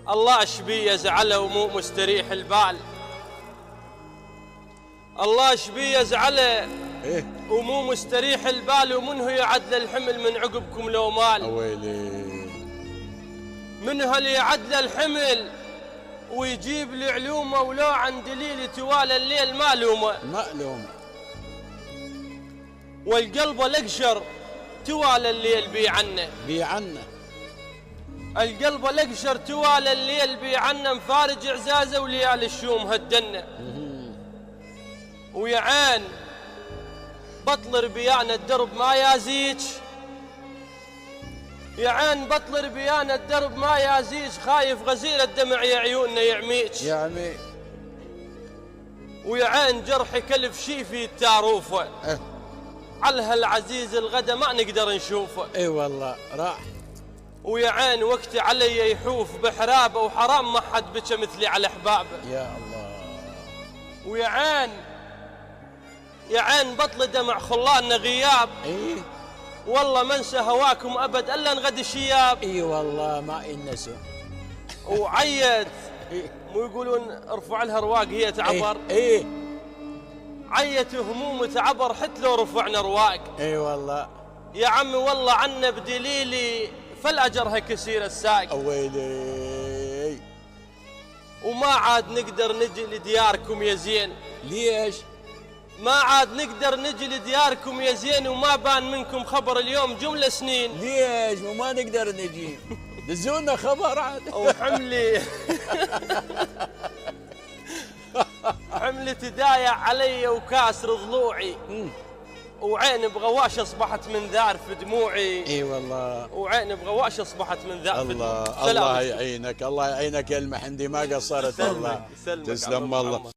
الله اشبيه زعله ومو مستريح البال. الله اشبيه زعله ومو مستريح البال، ومنه يعد الحمل من عقبكم لو مال. ويلي منه اللي يعد الحمل ويجيب لي علومه، ولو عن دليل توالى الليل مالومه. مألوم والقلب الاقشر توالى الليل بي عنه. بي عنه القلب الاقشر توالى الليل بي عنه، مفارج اعزازه وليالي الشوم هدنه. ويا عين بطل ربيان الدرب ما يازيج، يا عين بطل ربيان الدرب ما يازيج، خايف غزير الدمع يا عيوننا يعميج. يا عمي ويا عين جرح كلف شيفي التاروفه، على هالعزيز الغدا ما نقدر نشوفه. اي والله راح. ويا عين وقت علي يحوف بحرابه، وحرام ما حد بكى مثلي على احبابه. يا الله. ويا عين يا عين بطل دمع خلاننا غياب، ايه والله ما انسى هواكم ابد الا نغدي الشياب. اي والله ما ينسوا. وعيت إيه؟ مو يقولون ارفع لها رواق هي تعبر. ايه عيت هموم تعبر حتى لو رفعنا رواق. اي والله يا عمي والله عنا بدليلي فالاجرها كثير الساق. ويلي وما عاد نقدر نجي لدياركم يا زين. ليش؟ ما عاد نقدر نجي لدياركم يا زين، وما بان منكم خبر اليوم جملة سنين. ليش وما نقدر نجي؟ دزونا خبر عاد. وحملي حملي تدايع علي وكاسر ضلوعي، وعين بغواش اصبحت من ذار في دموعي. اي والله. وعين بغواش اصبحت من ذار في دموعي. الله الله يعينك، الله يعينك يا المحندي، ما قصرت والله. سلمك تسلم الله.